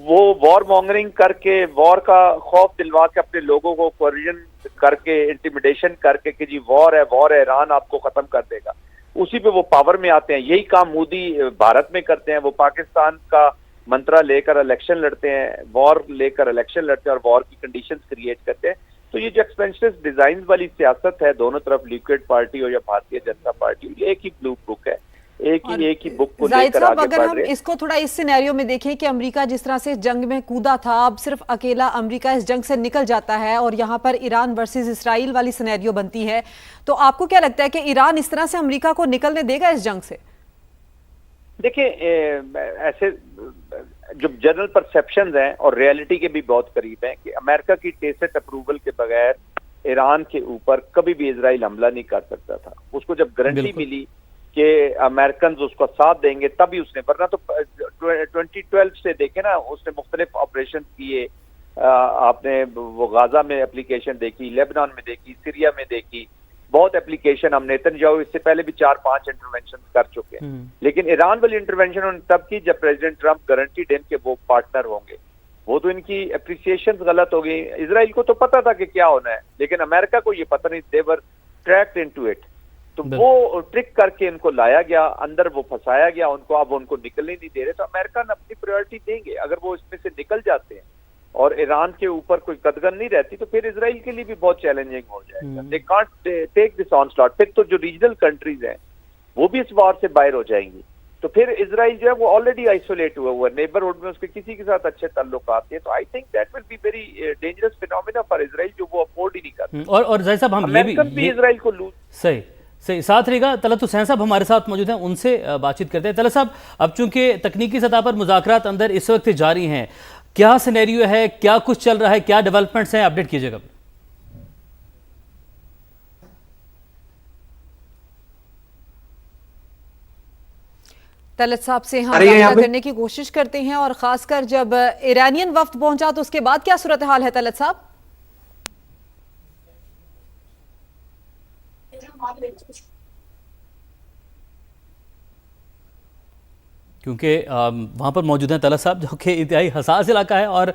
S5: وہ وار مانگرنگ کر کے، وار کا خوف دلوا کے اپنے لوگوں کو کوریجن کر کے، انٹیمیڈیشن کر کے کہ جی وار ہے ایران آپ کو ختم کر دے گا، اسی پہ وہ پاور میں آتے ہیں. یہی کام مودی بھارت میں کرتے ہیں. وہ پاکستان کا منترا لے کر الیکشن لڑتے ہیں، وار لے کر الیکشن لڑتے ہیں اور وار کی کنڈیشنز کریٹ کرتے ہیں. تو یہ جو ایکسپینشن ڈیزائنز والی سیاست ہے، دونوں طرف لیکوڈ پارٹی ہو یا بھارتیہ جنتا پارٹی، یہ ایک ہی بلو بک ہے، ایک ہی بک کو لے کر آگے بڑھ رہے ہیں.
S3: اگر ہم اس کو تھوڑا اس سینیریو میں دیکھیں کہ امریکہ جس طرح سے جنگ میں کودا تھا، اب صرف اکیلا امریکہ اس جنگ سے نکل جاتا ہے اور یہاں پر ایران ورسز اسرائیل والی سینیریو بنتی ہے، تو آپ کو کیا لگتا ہے کہ ایران اس طرح سے امریکہ کو نکلنے دے گا اس جنگ سے؟
S5: دیکھیں، ایسے جو جنرل پرسیپشنز ہیں اور ریئلٹی کے بھی بہت قریب ہیں کہ امریکہ کی ٹیسٹ اپروول کے بغیر ایران کے اوپر کبھی بھی اسرائیل حملہ نہیں کر سکتا تھا. اس کو جب گارنٹی ملی کہ امریکنز اس کو ساتھ دیں گے تبھی اس نے، ورنہ تو 2012 سے دیکھیں نا، اس نے مختلف آپریشن کیے. آپ نے وہ غازہ میں اپلیکیشن دیکھی، لیبنان میں دیکھی، سیریا میں دیکھی، بہت اپلیکیشن ہم نیتنیاہو اس سے پہلے بھی 4-5 انٹروینشن کر چکے ہیں. لیکن ایران والی انٹروینشن انہوں نے تب کی جب پریزیڈنٹ ٹرمپ گارنٹی دیں کہ وہ پارٹنر ہوں گے. وہ تو ان کی اپریسیشن غلط ہو گئی. اسرائیل کو تو پتا تھا کہ کیا ہونا ہے، لیکن امریکہ کو یہ پتہ نہیں. دے ور ٹریکڈ انٹو اٹ. تو وہ ٹرک کر کے ان کو لایا گیا، اندر وہ پھنسایا گیا ان کو. اب ان کو نکلنے نہیں دے رہے. تو امریکن اپنی پریورٹی دیں گے. اگر وہ اس میں سے نکل جاتے ہیں اور ایران کے اوپر کوئی قدغن نہیں رہتی تو پھر اسرائیل کے لیے بھی بہت چیلنجنگ ہو جائے گا. They can't take this on slot. پھر تو جو ریجنل کنٹریز ہیں وہ بھی اس وار سے باہر ہو جائیں گی. تو پھر اسرائیل جو ہے وہ آلریڈی آئسولیٹ ہوا ہوا ہے نیبرہڈ میں، اس کے کسی کے ساتھ اچھے تعلقات ہیں. تو I think that will be very dangerous phenomena for Israel, جو وہ افورڈ ہی نہیں کرتے.
S1: اور ظاہر صاحب ہم
S5: امریکن بھی اسرائیل کو لوز.
S1: صحیح ساتھ رہے گا. طلعت حسین صاحب ہمارے ساتھ موجود ہیں، ان سے بات چیت کرتے ہیں. طلعت صاحب، اب چونکہ تکنیکی سطح پر مذاکرات اندر اس وقت جاری ہیں، کیا سینیریو ہے، کیا کچھ چل رہا ہے، کیا ڈیولپمنٹس ہیں، اپڈیٹ کیجئے گا.
S3: طلعت صاحب سے ہم رابطہ کرنے کی کوشش کرتے ہیں، اور خاص کر جب ایرانین وفد پہنچا تو اس کے بعد کیا صورتحال ہے طلعت صاحب؟
S1: کیونکہ وہاں پر موجود ہیں طلعت صاحب، جو کہ انتہائی حساس علاقہ ہے اور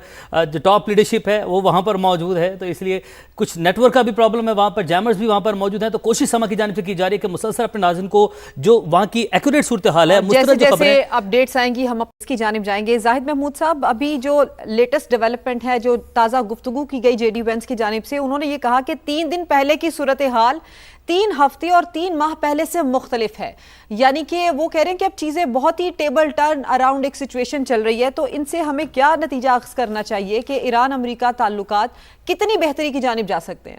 S1: جو ٹاپ لیڈرشپ ہے وہ وہاں پر موجود ہے، تو اس لیے کچھ نیٹ ورک کا بھی پرابلم ہے وہاں پر. جیمرز بھی وہاں پر موجود ہیں. تو کوشش سما کی جانب سے کی جا رہی ہے کہ مسلسل اپنے ناظرین کو جو وہاں کی ایکوریٹ صورتحال ہے، مستند جو خبریں
S3: جیسے اپڈیٹس آئیں گی ہم اس کی جانب جائیں گے. زاہد محمود صاحب، ابھی جو لیٹسٹ ڈیولپمنٹ ہے، جو تازہ گفتگو کی گئی جے ڈی وینس کی جانب سے، انہوں نے یہ کہا کہ 3 دن پہلے کی صورتحال 3 ہفتے اور 3 ماہ پہلے سے مختلف ہے. یعنی کہ وہ کہہ رہے ہیں کہ اب چیزیں بہت ہی ٹیبل ٹرن اراؤنڈ ایک سچویشن چل رہی ہے. تو ان سے ہمیں کیا نتیجہ اخذ کرنا چاہیے کہ ایران امریکہ تعلقات کتنی بہتری کی جانب جا سکتے ہیں؟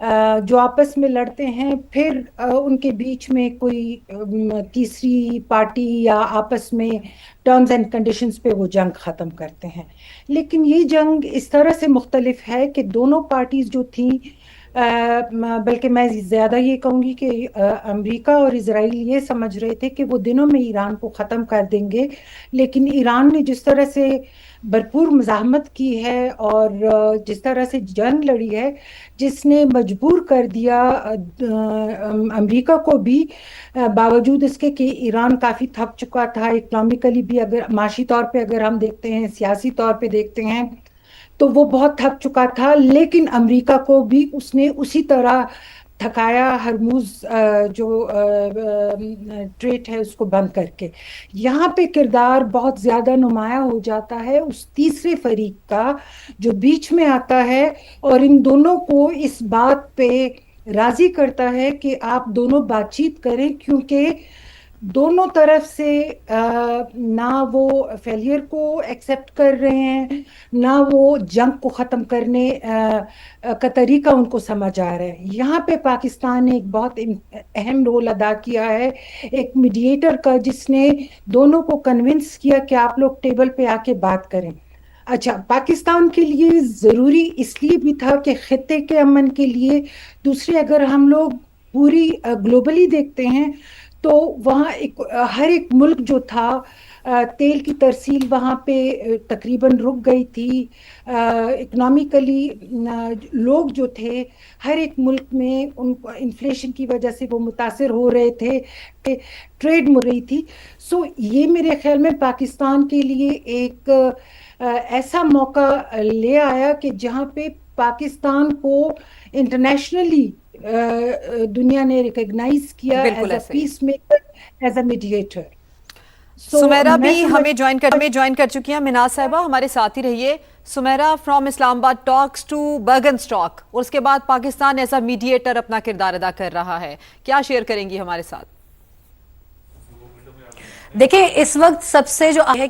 S6: جو آپس میں لڑتے ہیں، پھر ان کے بیچ میں کوئی تیسری پارٹی یا آپس میں ٹرمز اینڈ کنڈیشنز پہ وہ جنگ ختم کرتے ہیں. لیکن یہ جنگ اس طرح سے مختلف ہے کہ دونوں پارٹیز جو تھیں، بلکہ میں زیادہ یہ کہوں گی کہ امریکہ اور اسرائیل یہ سمجھ رہے تھے کہ وہ دنوں میں ایران کو ختم کر دیں گے، لیکن ایران نے جس طرح سے بھرپور مزاحمت کی ہے اور جس طرح سے جنگ لڑی ہے، جس نے مجبور کر دیا امریکہ کو بھی، باوجود اس کے کہ ایران کافی تھک چکا تھا اکنامکلی بھی، اگر معاشی طور پہ اگر ہم دیکھتے ہیں، سیاسی طور پہ دیکھتے ہیں تو وہ بہت تھک چکا تھا، لیکن امریکہ کو بھی اس نے اسی طرح تھکایا، ہرموز جو ٹریٹ ہے اس کو بند کر کے. یہاں پہ کردار بہت زیادہ نمایاں ہو جاتا ہے اس تیسرے فریق کا جو بیچ میں آتا ہے اور ان دونوں کو اس بات پہ راضی کرتا ہے کہ آپ دونوں بات چیت کریں، کیونکہ دونوں طرف سے نہ وہ فیلئر کو ایکسیپٹ کر رہے ہیں، نہ وہ جنگ کو ختم کرنے کا طریقہ ان کو سمجھ آ رہا ہے. یہاں پہ پاکستان نے ایک بہت اہم رول ادا کیا ہے، ایک میڈیٹر کا، جس نے دونوں کو کنونس کیا کہ آپ لوگ ٹیبل پہ آ کے بات کریں. اچھا، پاکستان کے لیے ضروری اس لیے بھی تھا کہ خطے کے امن کے لیے. دوسرے، اگر ہم لوگ پوری گلوبلی دیکھتے ہیں تو وہاں ہر ایک ملک جو تھا، تیل کی ترسیل وہاں پہ تقریباً رک گئی تھی. اکنامیکلی لوگ جو تھے ہر ایک ملک میں، ان کو انفلیشن کی وجہ سے وہ متاثر ہو رہے تھے، ٹریڈ مر رہی تھی. سو یہ میرے خیال میں پاکستان کے لیے ایک ایسا موقع لے آیا کہ جہاں پہ پاکستان کو انٹرنیشنلی دنیا نے ریکگنائز کیا as a peacemaker, as a mediator.
S3: Sameera بھی ہمیں جوائن کر چکی ہیں. مناز صاحبہ ہمارے ساتھ ہی رہیے. سمیرہ فرام اسلام آباد ٹاکس ٹو برگن اسٹاک، اور اس کے بعد پاکستان ایز اے میڈیٹر اپنا کردار ادا کر رہا ہے، کیا شیئر کریں گی ہمارے ساتھ؟
S7: دیکھیں، اس وقت سب سے جو ہے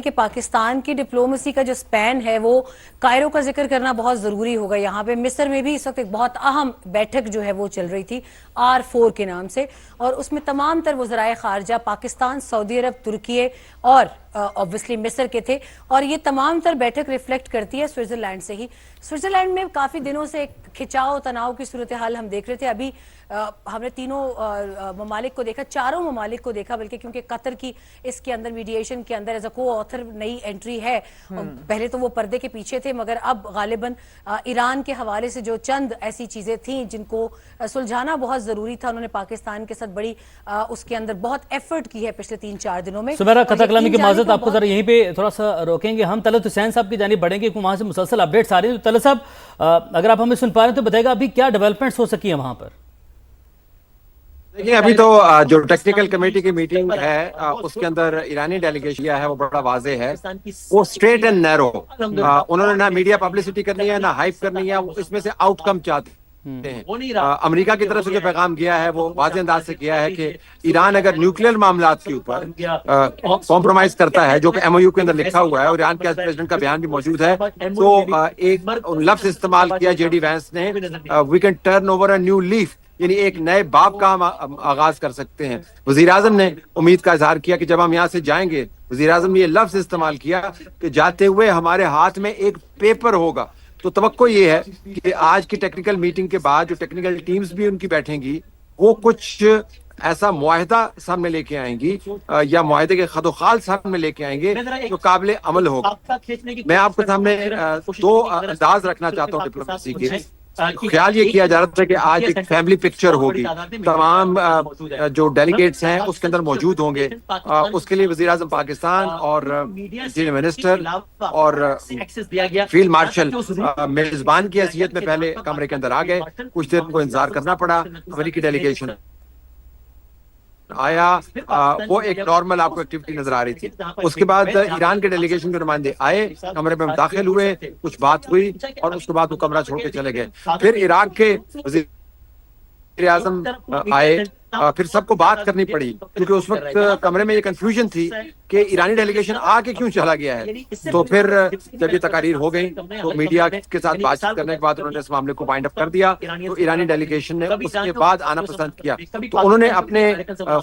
S7: کہ پاکستان کی ڈپلومیسی کا جو سپین ہے وہ کائرو کا ذکر کرنا بہت ضروری ہوگا. یہاں پہ مصر میں بھی اس وقت ایک بہت اہم بیٹھک جو ہے وہ چل رہی تھی R4 کے نام سے، اور اس میں تمام تر وزرائے خارجہ پاکستان، سعودی عرب، ترکیے اور obviously مصر کے تھے. اور یہ تمام تر بیٹھک ریفلیکٹ کرتی ہے سوئٹزرلینڈ سے ہی. سوئٹزرلینڈ میں کافی دنوں سے کھچاؤ تناؤ کی صورتحال ہم دیکھ رہے تھے. ابھی ہم نے تینوں ممالک کو دیکھا، چاروں ممالک کو دیکھا، بلکہ کیونکہ قطر کی اس کے اندر میڈیشن کے اندر ایز اے کو آتھر نئی انٹری ہے. پہلے تو وہ پردے کے پیچھے تھے، مگر اب غالباً ایران کے حوالے سے جو چند ایسی چیزیں تھیں جن کو سلجھانا بہت ضروری تھا، انہوں نے پاکستان کے ساتھ بڑی اس کے اندر بہت ایفرٹ کی ہے پچھلے 3-4 دنوں میں.
S1: سمیرہ، قطع کلامی کی معذرت، آپ کو ذرا یہیں پہ تھوڑا سا روکیں گے. ہم طلعت حسین صاحب کی جانب بڑھیں گے کہ وہاں سے مسلسل اپڈیٹس آ رہے ہیں. تو طلعت صاحب، اگر آپ ہمیں سن پا رہے ہیں تو بتائے گا ابھی کیا ڈیولپمنٹس ہو سکی ہیں وہاں پر؟
S2: دیکھیں، ابھی تو جو ٹیکنیکل کمیٹی کی میٹنگ ہے اس کے اندر ایرانی ڈیلیگیشن ہے، وہ بڑا واضح ہے، وہ اسٹریٹ اینڈ نیرو. انہوں نے نہ میڈیا پبلسٹی کرنی ہے، نہ ہائپ کرنی ہے، اس میں سے آؤٹ کم چاہتے ہیں. امریکہ کی طرف سے جو پیغام گیا ہے وہ واضح انداز سے کیا ہے کہ ایران اگر نیوکلیئر معاملات کے اوپر کمپرومائز کرتا ہے، جو کہ MOU کے اندر لکھا ہوا ہے اور ایران کے پریزیڈنٹ کا بیان بھی موجود ہے، تو ایک لفظ استعمال کیا JD وینس نے، we can turn over a new leaf, یعنی ایک نئے باب کا ہم آغاز کر سکتے ہیں. وزیر اعظم نے امید کا اظہار کیا کہ جب ہم یہاں سے جائیں گے، وزیر اعظم نے یہ لفظ استعمال کیا کہ جاتے ہوئے ہمارے ہاتھ میں ایک پیپر ہوگا. تو توقع یہ ہے کہ آج کی ٹیکنیکل میٹنگ کے بعد جو ٹیکنیکل ٹیمز بھی ان کی بیٹھیں گی، وہ کچھ ایسا معاہدہ سامنے لے کے آئیں گی یا معاہدے کے خط و خال سامنے لے کے آئیں گے جو قابل عمل ہوگا. میں آپ کے سامنے دو انداز رکھنا چاہتا ہوں ڈپلومیسی کے. خیال یہ کیا جا رہا تھا کہ آج ایک فیملی پکچر ہوگی، تمام جو ڈیلیگیٹس ہیں اس کے اندر موجود ہوں گے. اس کے لیے وزیر اعظم پاکستان اور منسٹر اور فیلڈ مارشل میزبان کی حیثیت میں پہلے کمرے کے اندر آ گئے. کچھ دیر کو انتظار کرنا پڑا. امریکی ڈیلیگیشن آیا، وہ ایک نارمل آپ کو ایکٹیویٹی نظر آ رہی تھی. اس کے بعد ایران کے ڈیلیگیشن کے نمائندے آئے، کمرے میں داخل ہوئے، کچھ بات ہوئی اور اس کے بعد وہ کمرہ چھوڑ کے چلے گئے. پھر عراق کے وزیر اعظم آئے پھر سب کو بات کرنی پڑی کیونکہ اس وقت کمرے میں یہ کنفیوژن تھی کہ ایرانی ڈیلیگیشن آ کے کیوں چلا گیا ہے. تو پھر جب یہ تقاریر ہو گئی تو میڈیا کے ساتھ بات چیت کرنے کے بعد انہوں نے اس معاملے کو وائنڈ اپ کر دیا. تو ایرانی ڈیلیگیشن نے اس کے بعد آنا پسند کیا. تو انہوں نے اپنے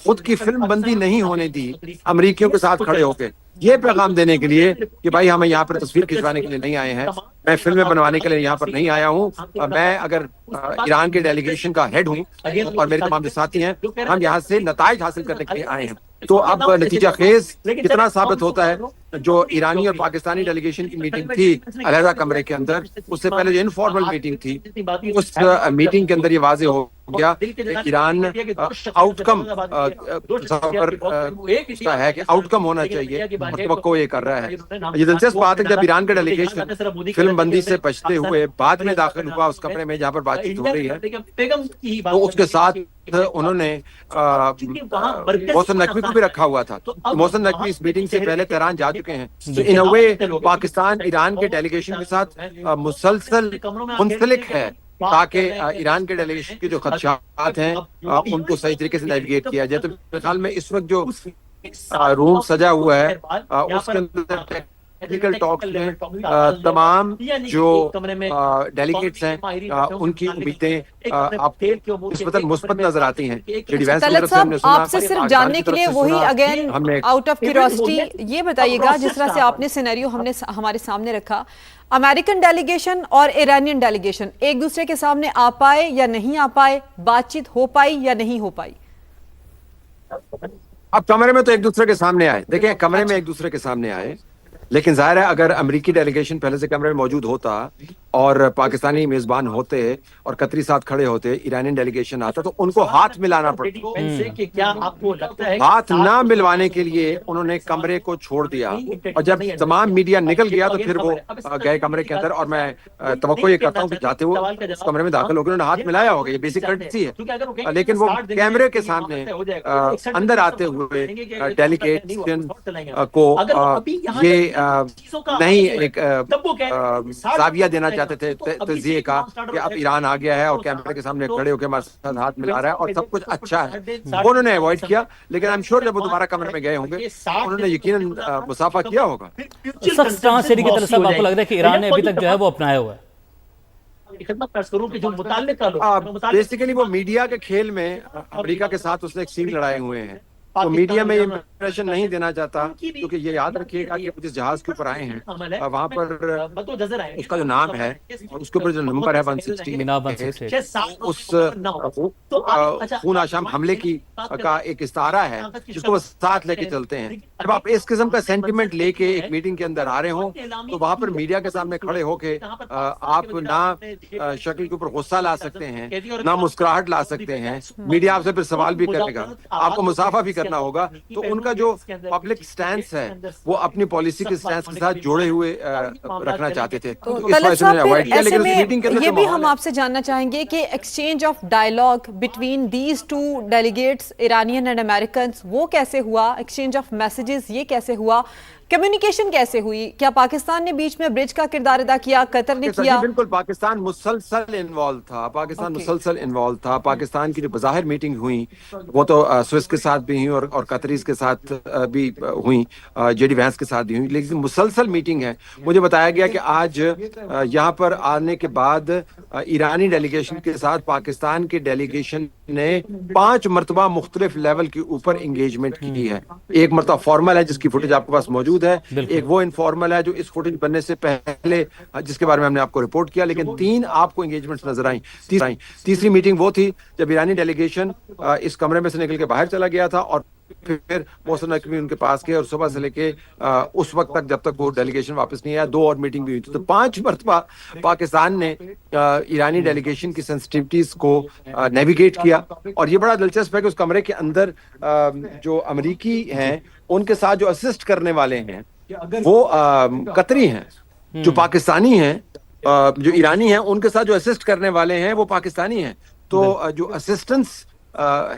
S2: خود کی فلم بندی نہیں ہونے دی امریکیوں کے ساتھ کھڑے ہو کے, یہ پیغام دینے کے لیے کہ بھائی ہمیں یہاں پر تصویر کھنچوانے کے لیے نہیں آئے ہیں, میں فلمیں بنوانے کے لیے یہاں پر نہیں آیا ہوں, میں اگر ایران کے ڈیلیگیشن کا ہیڈ ہوں اور میرے تمام جو ساتھی ہیں ہم یہاں سے نتائج حاصل کرنے کے لیے آئے ہیں. تو اب نتیجہ خیز کتنا ثابت ہوتا ہے, جو ایرانی اور پاکستانی ڈیلیگیشن کی میٹنگ تھی علیحدہ کمرے کے اندر, اس سے پہلے جو انفارمل میٹنگ تھی, اس میٹنگ کے اندر یہ واضح ہو گیا کہ ایران آؤٹ کم ہے کہ آؤٹ کم ہونا چاہیے اور توقع یہ کر رہا ہے. یہ دلچسپ بات ہے جب ایران کا ڈیلیگیشن فلم بندی سے بچتے ہوئے بعد میں داخل ہوا اس کمرے میں جہاں پر بات چیت ہو رہی ہے, تو اس کے ساتھ انہوں نے محسن نقوی کو بھی رکھا ہوا تھا. محسن نقوی اس میٹنگ سے پہلے تہران جا چکے ہیں. ان اے وے پاکستان ایران کے ڈیلیگیشن کے ساتھ مسلسل منسلک ہے تاکہ ایران کے ڈیلیگیشن کے جو خدشات ہیں ان کو صحیح طریقے سے نیویگیٹ کیا جائے. تو میرے خیال میں اس وقت جو روم سجا ہوا ہے اس کے اندر ٹیکنیکل ٹاکس میں تمام جو ڈیلیگیٹس ہیں ان کی امیدیں آپ مثبت نظر آتی ہیں.
S3: طلعت صاحب, آپ سے صرف جاننے کے لیے وہی اگین آؤٹ آف کیوریوسٹی یہ بتائیے گا, جس طرح سے آپ نے سینیریو ہمارے سامنے رکھا, امریکن ڈیلیگیشن اور ایرانین ڈیلیگیشن ایک دوسرے کے سامنے آ پائے یا نہیں آ پائے, بات چیت ہو پائی یا نہیں ہو پائی؟
S2: اب کمرے میں تو ایک دوسرے کے سامنے آئے, دیکھیں کمرے میں ایک دوسرے کے سامنے آئے, لیکن ظاہر ہے اگر امریکی ڈیلیگیشن پہلے سے کمرے میں موجود ہوتا اور پاکستانی میزبان ہوتے اور قطری ساتھ کھڑے ہوتے, ایرانی ڈیلیگیشن آتا, تو ان کو ہاتھ ملانا پڑتا. ہاتھ نہ ملوانے کے لیے انہوں نے کمرے کو چھوڑ دیا, اور جب تمام میڈیا نکل گیا تو پھر وہ گئے کمرے کے اندر. اور میں توقع یہ کرتا ہوں کہ جاتے ہوئے اس کمرے میں داخل ہو کے انہوں نے ہاتھ ملایا ہوگا, یہ بیسک کرٹسی ہے. لیکن وہ کیمرے کے سامنے اندر آتے ہوئے ڈیلیگیشن کو یہ نہیں ایک زاویہ دینا چاہتے تھے تجزیے کا کہ اب ایران آ گیا ہے اور کیمرے کے سامنے کھڑے ہو کے ہمارے ساتھ ہاتھ ملا رہا ہے اور سب کچھ اچھا ہے. انہوں نے اوائڈ کیا, لیکن آئی ایم شیور جب وہ دوبارہ کمرے میں گئے ہوں گے انہوں نے یقیناً مصافحہ کیا ہوگا.
S1: سخت ٹرانسلیٹری کی طرف سے آپ کو لگ رہا ہے کہ ایران نے ابھی تک جو ہے وہ اپنایا ہوا ہے؟
S2: بیسیکلی وہ میڈیا کے کھیل میں امریکہ کے ساتھ اس نے ایک سین لڑائے ہوئے ہیں, تو میڈیا میں یہ امپریشن نہیں دینا چاتا, کیونکہ یہ یاد رکھیے گا کہ جس جہاز کے اوپر آئے ہیں وہاں پر اس کا جو نام ہے اور اس کے اوپر جو نمبر ہے 160 اس خون آشام حملے کی کا ایک استعارہ ہے جس کو وہ ساتھ لے کے چلتے ہیں. جب آپ اس قسم کا سینٹیمنٹ لے کے ایک میٹنگ کے اندر آ رہے ہوں تو وہاں پر میڈیا کے سامنے کھڑے ہو کے آپ نہ شکل کے اوپر غصہ لا سکتے ہیں, نہ مسکراہٹ لا سکتے ہیں, میڈیا آپ سے پھر سوال بھی کرے گا, آپ کو مسافہ بھی کرنا ہوگا. تو ان کا جو پبلک سٹینس ہے وہ اپنی پالیسی کے سٹینس کے ساتھ جوڑے ہوئے رکھنا چاہتے تھے.
S3: یہ بھی ہم آپ سے جاننا چاہیں گے کہ exchange of dialogue between these two delegates Iranian and Americans وہ کیسے ہوا, ایکسچینج آف میسیجز یہ کیسے ہوا, کمیونیکیشن کیسے ہوئی, کیا پاکستان نے بیچ میں برج کا کردار ادا کیا, قطر نے کیا؟
S2: بالکل پاکستان مسلسل انوالو تھا. پاکستان کی جو بظاہر میٹنگ ہوئی وہ تو سوئس کے ساتھ بھی ہوئی اور قطریز کے ساتھ بھی ہوئی, جے ڈی وینس کے ساتھ بھی ہوئی, لیکن مسلسل میٹنگ ہے. مجھے بتایا گیا کہ آج یہاں پر آنے کے بعد ایرانی ڈیلیگیشن کے ساتھ پاکستان کے ڈیلیگیشن نے 5 مرتبہ مختلف لیول کے اوپر انگیجمنٹ کی ہے. ایک مرتبہ فارمل ہے جس کی فوٹیج آپ کے پاس موجود ہے, ایک وہ انفارمل ہے جو اس فوٹیج بننے سے پہلے جس کے بارے میں ہم نے آپ کو رپورٹ کیا, لیکن 3 آپ کو انگیجمنٹس نظر آئیں. تیسری میٹنگ وہ تھی جب ایرانی ڈیلیگیشن اس کمرے میں سے نکل کے باہر چلا گیا تھا اور پھر محسن نقوی ان کے پاس گئے اور صبح سے لے کے اس وقت تک جب تک وہ ڈیلیگیشن واپس نہیں آیا 2 اور میٹنگ بھی ہوئی تھی. تو 5 مرتبہ پاکستان نے ایرانی ڈیلیگیشن کی سینسٹیوٹیز کو نیویگیٹ کیا. اور یہ بڑا دلچسپ ہے کہ اس کمرے کے اندر جو امریکی ہیں ان کے ساتھ جو اسسٹ کرنے والے ہیں وہ قطری ہیں, جو پاکستانی ہیں, جو ایرانی ہیں ان کے ساتھ جو اسسٹ کرنے والے ہیں وہ پاکستانی ہیں. تو جو اسسٹنس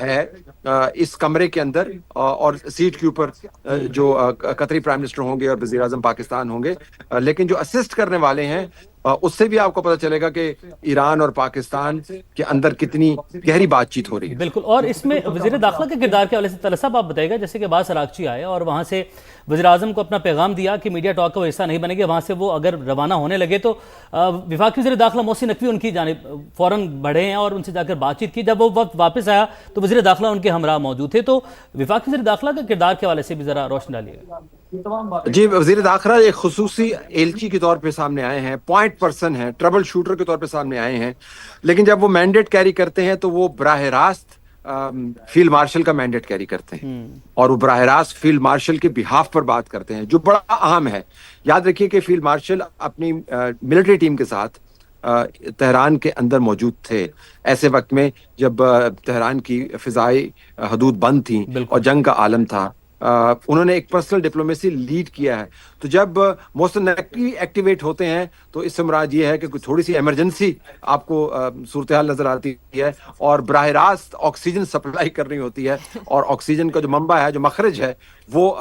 S2: ہے اس کمرے کے اندر اور سیٹ کے اوپر جو قطری پرائم منسٹر ہوں گے اور وزیر اعظم پاکستان ہوں گے, لیکن جو اسسٹ کرنے والے ہیں اس سے بھی آپ کو پتہ چلے گا کہ ایران اور پاکستان کے اندر کتنی گہری بات چیت ہو رہی ہے.
S1: بالکل. اور اس میں وزیر داخلہ کے کردار کے حوالے سے طلعت صاحب آپ بتائیے گا، جیسے کہ عباس اراغچی آئے اور وہاں سے وزیر اعظم کو اپنا پیغام دیا کہ میڈیا ٹاک کا وہ حصہ نہیں بنے گے، وہاں سے وہ اگر روانہ ہونے لگے تو وفاقی وزیر داخلہ محسن نقوی ان کی جانب فوراً بڑھے ہیں اور ان سے جا کر بات چیت کی. جب وہ وقت واپس آیا تو وزیر داخلہ ان کے ہمراہ موجود تھے. تو وفاقی وزیر داخلہ کے کردار کے حوالے سے بھی ذرا روشنی ڈالیے گا.
S2: جی، وزیر داخلہ ایک خصوصی ایلچی کے طور پہ سامنے آئے ہیں، پوائنٹ پرسن ہیں، ٹربل شوٹر کے طور پہ سامنے آئے ہیں، لیکن جب وہ مینڈیٹ کیری کرتے ہیں تو وہ براہ راست فیلڈ مارشل کا مینڈیٹ کیری کرتے ہیں اور وہ براہ راست فیلڈ مارشل کے بہاف پر بات کرتے ہیں، جو بڑا اہم ہے. یاد رکھیے کہ فیلڈ مارشل اپنی ملٹری ٹیم کے ساتھ تہران کے اندر موجود تھے ایسے وقت میں جب تہران کی فضائی حدود بند تھیں اور جنگ کا عالم تھا. انہوں نے ایک پرسنل ڈپلومیسی لیڈ کیا ہے. تو جب محسن نقوی ایکٹیویٹ ہوتے ہیں تو اس سے مراد یہ ہے کہ تھوڑی سی ایمرجنسی آپ کو صورتحال نظر آتی ہے اور براہ راست آکسیجن سپلائی کرنی ہوتی ہے، اور آکسیجن کا جو منبع ہے، جو مخرج ہے، وہ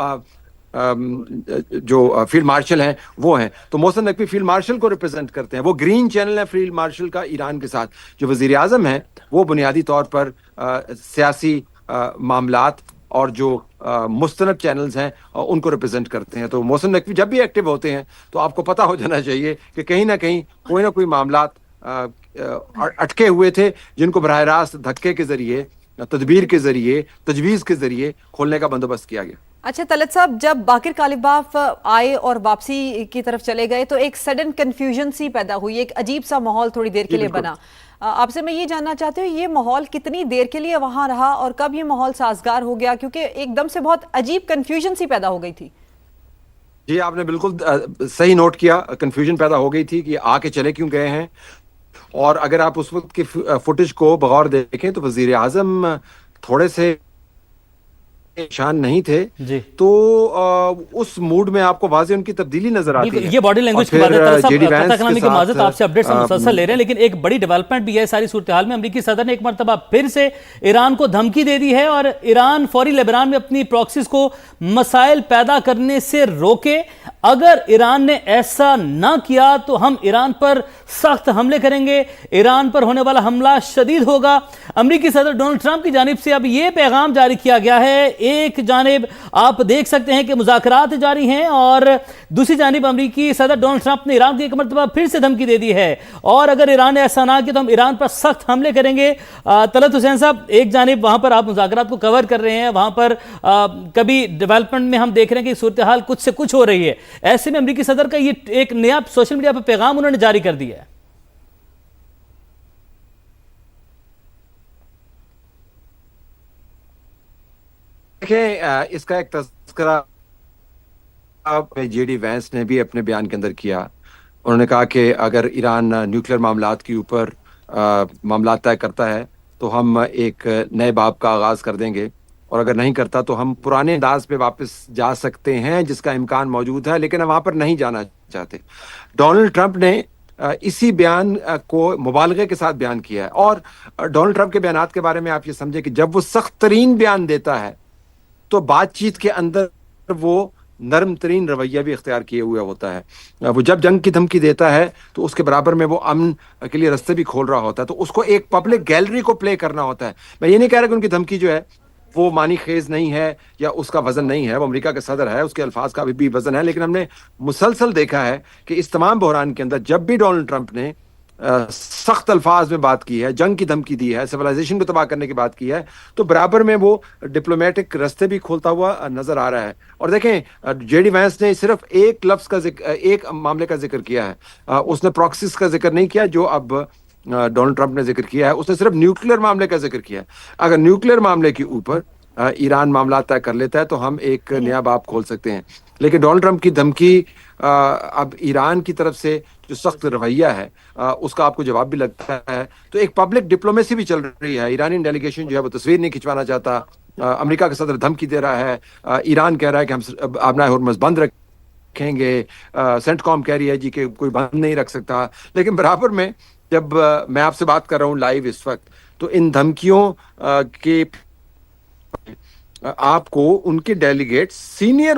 S2: جو فیلڈ مارشل ہیں وہ ہیں. تو محسن نقوی فیلڈ مارشل کو ریپرزینٹ کرتے ہیں. وہ گرین چینل ہے فیلڈ مارشل کا ایران کے ساتھ. جو وزیر اعظم ہیں وہ بنیادی طور پر سیاسی معاملات اور جو مستند چینلز ہیں ان کو ریپرزینٹ کرتے ہیں. تو محسن نقوی جب بھی ایکٹیو ہوتے ہیں تو آپ کو پتہ ہو جانا چاہیے کہ کہیں نہ کہیں کوئی نہ کوئی معاملات اٹکے ہوئے تھے جن کو براہ راست دھکے کے ذریعے، تدبیر کے ذریعے، تجویز کے ذریعے کھولنے کا بندوبست کیا گیا.
S3: اچھا طلعت صاحب، جب باقر کالباف آئے اور واپسی کی طرف چلے گئے تو ایک سڈن کنفیوژن سی پیدا ہوئی، ایک عجیب سا ماحول تھوڑی دیر کے لیے بنا. آپ سے میں یہ جاننا چاہتی ہوں یہ ماحول کتنی دیر کے لیے وہاں رہا اور کب یہ ماحول سازگار ہو گیا، کیونکہ ایک دم سے بہت عجیب کنفیوژن سی پیدا ہو گئی تھی.
S2: جی، آپ نے بالکل صحیح نوٹ کیا. کنفیوژن پیدا ہو گئی تھی کہ آ کے چلے کیوں گئے ہیں. اور اگر آپ اس وقت کی فوٹیج کو بغور دیکھیں تو وزیر اعظم تھوڑے سے شان نہیں تھے
S1: جی.
S2: تو اس موڈ میں آپ کو واضح ان کی تبدیلی نظر آتی ہے.
S1: یہ باڈی لینگویج کی بات ہے. قطع کلامی کی معذرت، آپ سے اپڈیٹس ہم مسلسل لے رہے ہیں، لیکن ایک بڑی ڈیولپمنٹ بھی ہے ساری صورتحال میں. امریکی صدر نے ایک مرتبہ پھر سے ایران کو دھمکی دے دی ہے اور ایران فوری لیبنان میں اپنی پراکسیز کو مسائل پیدا کرنے سے روکے. اگر ایران نے ایسا نہ کیا تو ہم ایران پر سخت حملے کریں گے، ایران پر ہونے والا حملہ شدید ہوگا. امریکی صدر ڈونلڈ ٹرمپ کی جانب سے اب یہ پیغام جاری کیا گیا ہے. ایک جانب آپ دیکھ سکتے ہیں کہ مذاکرات جاری ہیں اور دوسری جانب امریکی صدر ڈونلڈ ٹرمپ نے ایران کی ایک مرتبہ پھر سے دھمکی دے دی ہے، اور اگر ایران نے ایسا نہ کیا تو ہم ایران پر سخت حملے کریں گے. طلعت حسین صاحب، ایک جانب وہاں پر آپ مذاکرات کو کور کر رہے ہیں، وہاں پر کبھی ڈیولپمنٹ میں ہم دیکھ رہے ہیں کہ صورتحال کچھ سے کچھ ہو رہی ہے. ایسے میں امریکی صدر کا یہ ایک نیا سوشل میڈیا پر پیغام انہوں نے جاری کر دیا ہے.
S2: دیکھیں، اس کا ایک تذکرہ جے ڈی وینس نے بھی اپنے بیان کے اندر کیا. انہوں نے کہا کہ اگر ایران نیوکلیر معاملات کے اوپر معاملات طے کرتا ہے تو ہم ایک نئے باب کا آغاز کر دیں گے، اور اگر نہیں کرتا تو ہم پرانے انداز پہ واپس جا سکتے ہیں جس کا امکان موجود ہے، لیکن ہم وہاں پر نہیں جانا چاہتے. ڈونلڈ ٹرمپ نے اسی بیان کو مبالغے کے ساتھ بیان کیا ہے. اور ڈونلڈ ٹرمپ کے بیانات کے بارے میں آپ یہ سمجھیں کہ جب وہ سخت ترین بیان دیتا ہے تو بات چیت کے اندر وہ نرم ترین رویہ بھی اختیار کیے ہوئے ہوتا ہے. وہ جب جنگ کی دھمکی دیتا ہے تو اس کے برابر میں وہ امن کے لیے رستے بھی کھول رہا ہوتا ہے. تو اس کو ایک پبلک گیلری کو پلے کرنا ہوتا ہے. میں یہ نہیں کہہ رہا کہ ان کی دھمکی جو ہے وہ معنی خیز نہیں ہے یا اس کا وزن نہیں ہے. وہ امریکہ کا صدر ہے، اس کے الفاظ کا بھی وزن ہے، لیکن ہم نے مسلسل دیکھا ہے کہ اس تمام بحران کے اندر جب بھی ڈونلڈ ٹرمپ نے سخت الفاظ میں بات کی ہے، جنگ کی دھمکی دی ہے، سیولائزیشن کو تباہ کرنے کی بات کی ہے، تو برابر میں وہ ڈپلومیٹک رستے بھی کھولتا ہوا نظر آ رہا ہے. اور دیکھیں، جے ڈی وینس نے صرف ایک لفظ کا ذکر، ایک معاملے کا ذکر کیا ہے. اس نے پراکسیز کا ذکر نہیں کیا جو اب ڈونلڈ ٹرمپ نے ذکر کیا ہے. اس نے صرف نیوکلیر معاملے کا ذکر کیا ہے. اگر نیوکلیر معاملے کے اوپر ایران معاملات طے کر لیتا ہے تو ہم ایک نیا باب کھول سکتے ہیں. لیکن ڈونلڈ ٹرمپ کی دھمکی اب ایران کی طرف سے جو سخت رویہ ہے اس کا آپ کو جواب بھی لگتا ہے. تو ایک پبلک ڈپلومیسی بھی چل رہی ہے. ایرانی ڈیلیگیشن جو ہے وہ تصویر نہیں کھنچوانا چاہتا. امریکہ کا صدر دھمکی دے رہا ہے. ایران کہہ رہا ہے کہ ہم آبنائے ہرمز بند رکھیں گے. سینٹ کام کہہ رہی ہے جی کہ کوئی بند نہیں رکھ سکتا. لیکن برابر میں جب میں آپ سے بات کر رہا ہوں لائیو اس وقت، تو ان دھمکیوں کے آپ کو ان کے ڈیلیگیٹ سینئر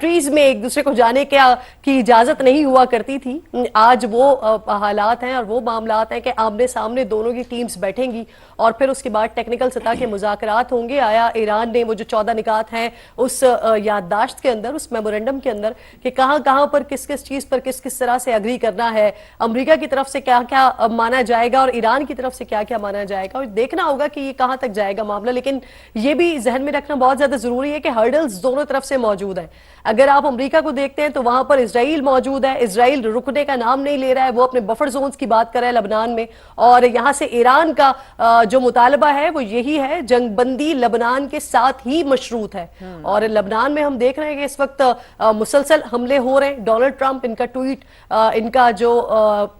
S8: کنٹریز میں ایک دوسرے کو جانے کی اجازت نہیں ہوا کرتی تھی. آج وہ حالات ہیں اور وہ معاملات ہیں کہ آمنے سامنے دونوں کی ٹیمز بیٹھیں گی اور پھر اس کے بعد ٹیکنیکل سطح کے مذاکرات ہوں گے. آیا ایران نے وہ جو 14 نکات ہیں اس یادداشت کے اندر, اس میمورنڈم کے اندر, کہ کہاں کہاں پر کس کس چیز پر کس کس طرح سے اگری کرنا ہے, امریکہ کی طرف سے کیا کیا مانا جائے گا اور ایران کی طرف سے کیا کیا مانا جائے گا, اور دیکھنا ہوگا کہ یہ کہاں تک جائے گا معاملہ. لیکن یہ بھی ذہن میں رکھنا بہت زیادہ ضروری ہے کہ ہرڈلز دونوں طرف سے موجود ہیں. اگر آپ امریکہ کو دیکھتے ہیں تو وہاں پر اسرائیل موجود ہے, اسرائیل رکنے کا نام نہیں لے رہا ہے, وہ اپنے بفر زونز کی بات کر رہا ہے لبنان میں, اور یہاں سے ایران کا جو مطالبہ ہے وہ یہی ہے, جنگ بندی لبنان کے ساتھ ہی مشروط ہے. اور لبنان میں ہم دیکھ رہے ہیں کہ اس وقت مسلسل حملے ہو رہے ہیں. ڈونلڈ ٹرمپ ان کا ٹویٹ, ان کا جو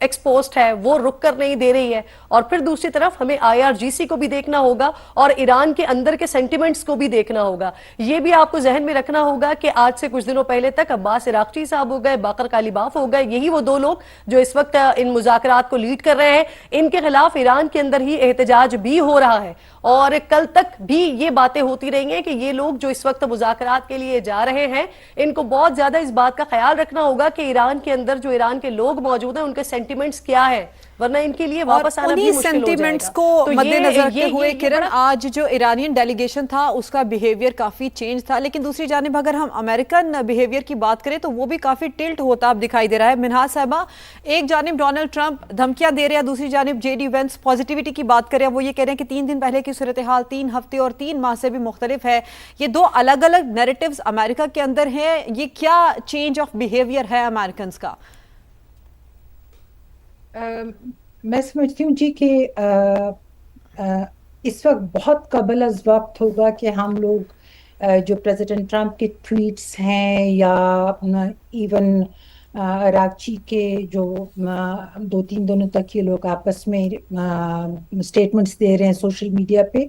S8: ایکس پوسٹ ہے وہ رک کر نہیں دے رہی ہے. اور پھر دوسری طرف ہمیں IRGC کو بھی دیکھنا ہوگا اور ایران کے اندر کے سینٹیمنٹس کو بھی دیکھنا ہوگا. یہ بھی آپ کو ذہن میں رکھنا ہوگا کہ آج سے کچھ دنوں پہلے تک عباس عراقچی صاحب ہو گئے, باقر کالیباف ہو گئے, یہی وہ دو لوگ جو اس وقت ان مذاکرات کو لیڈ کر رہے ہیں. ان کے خلاف ایران کے اندر ہی احتجاج بھی ہو رہا ہے اور کل تک بھی یہ باتیں ہوتی رہیں گے کہ یہ لوگ جو اس وقت مذاکرات کے لیے جا رہے ہیں ان کو بہت زیادہ اس بات کا خیال رکھنا ہوگا کہ ایران کے اندر جو ایران کے لوگ موجود ہیں ان کے سینٹیمنٹس کیا ہے, ورنہ ان کے لیے واپس آنا بھی مشکل ہو جائے گا.
S3: سینٹیمنٹس کو مد نظر رکھتے ہوئے کرن, آج جو ایرانین ڈیلیگیشن تھا اس کا بیہیویئر کافی چینج تھا, لیکن دوسری جانب اگر ہم امریکن بیہیویئر کی بات کریں تو وہ بھی کافی ٹلٹ ہوتا اب دکھائی دے رہا ہے. منہاج صاحبہ, ایک جانب ڈونلڈ ٹرمپ دھمکیاں دے رہے ہیں, دوسری جانب JD وینس پازیٹیوٹی کی بات کر رہے ہیں. وہ یہ کہہ رہے ہیں کہ 3 دن پہلے کی صورتحال 3 ہفتے اور 3 ماہ سے بھی مختلف ہے. یہ دو الگ الگ نیریٹیوز امریکہ کے اندر ہیں, یہ کیا چینج آف بیہیویئر ہے امریکنز کا؟
S6: میں سمجھتی ہوں جی کہ اس وقت بہت قبل از وقت ہوگا کہ ہم لوگ جو پریزیڈنٹ ٹرمپ کے ٹویٹس ہیں یا ایون عراقچی کے جو 2-3 دنوں تک یہ لوگ آپس میں اسٹیٹمنٹس دے رہے ہیں سوشل میڈیا پہ,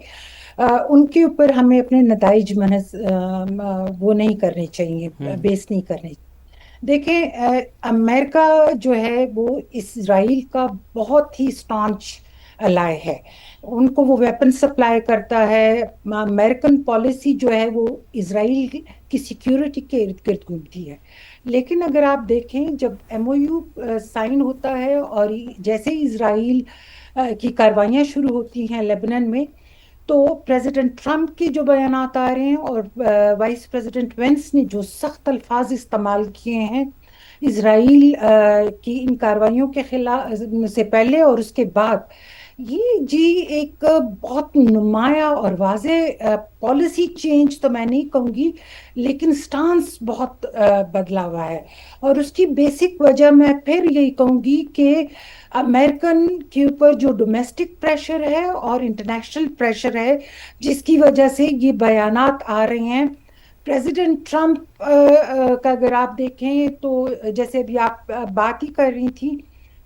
S6: ان کے اوپر ہمیں اپنے نتائج محض وہ نہیں کرنے چاہیے, بیس نہیں کرنے چاہیے. دیکھیں, امریکہ جو ہے وہ اسرائیل کا بہت ہی اسٹانچ الائے ہے, ان کو وہ ویپن سپلائی کرتا ہے. امریکن پالیسی جو ہے وہ اسرائیل کی سیکیورٹی کے ارد گرد گھومتی ہے. لیکن اگر آپ دیکھیں جب MOU سائن ہوتا ہے اور جیسے اسرائیل کی کاروائیاں شروع ہوتی ہیں لیبنان میں, تو پریزیڈنٹ ٹرمپ کے جو بیانات آ رہے ہیں اور وائس پریزیڈنٹ وینس نے جو سخت الفاظ استعمال کیے ہیں اسرائیل کی ان کارروائیوں کے خلاف سے پہلے اور اس کے بعد, یہ جی ایک بہت نمایاں اور واضح پالیسی چینج تو میں نہیں کہوں گی, لیکن سٹانس بہت بدلا ہوا ہے. اور اس کی بیسک وجہ میں پھر یہی کہوں گی کہ امریکن کے اوپر جو ڈومیسٹک پریشر ہے اور انٹرنیشنل پریشر ہے جس کی وجہ سے یہ بیانات آ رہے ہیں. پریزیڈنٹ ٹرمپ کا اگر آپ دیکھیں تو جیسے ابھی آپ بات ہی کر رہی تھی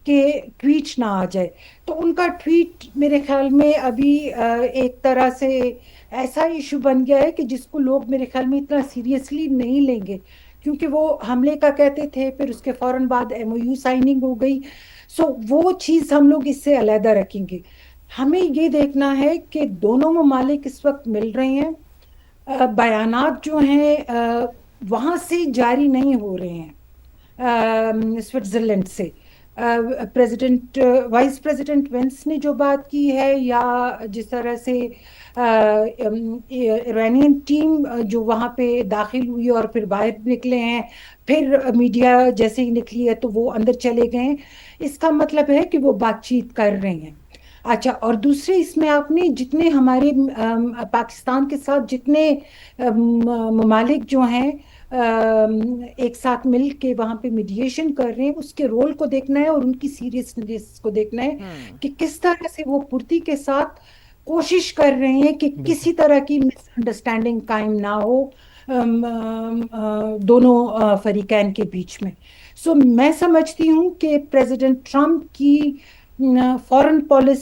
S6: کہ ٹویٹ نہ آ جائے, تو ان کا ٹویٹ میرے خیال میں ابھی ایک طرح سے ایسا ایشو بن گیا ہے کہ جس کو لوگ میرے خیال میں اتنا سیریسلی نہیں لیں گے, کیونکہ وہ حملے کا کہتے تھے, پھر اس کے فوراً بعد MOU سائننگ ہو گئی. سو وہ چیز ہم لوگ اس سے علیحدہ رکھیں گے. ہمیں یہ دیکھنا ہے کہ دونوں ممالک اس وقت مل رہے ہیں, بیانات جو ہیں وہاں سے جاری نہیں ہو رہے ہیں سوئٹزرلینڈ سے. وائس پریزیڈنٹ وینس نے جو بات کی ہے یا جس طرح سے ایرانین ٹیم جو وہاں پہ داخل ہوئی اور پھر باہر نکلے ہیں, پھر میڈیا جیسے ہی نکلی ہے تو وہ اندر چلے گئے ہیں, اس کا مطلب ہے کہ وہ بات چیت کر رہے ہیں. اچھا, اور دوسرے اس میں آپ نے جتنے ہمارے پاکستان کے ساتھ جتنے ممالک جو ہیں ایک ساتھ مل کے وہاں پہ میڈیشن کر رہے ہیں, اس کے رول کو دیکھنا ہے اور ان کی سیریسنیس کو دیکھنا ہے کہ کس طرح سے وہ پھرتی کے ساتھ کوشش کر رہے ہیں کہ کسی طرح کی مس انڈرسٹینڈنگ قائم نہ ہو دونوں فریقین کے بیچ میں. سو میں سمجھتی ہوں کہ پریزیڈنٹ ٹرمپ کی فورن پالیسی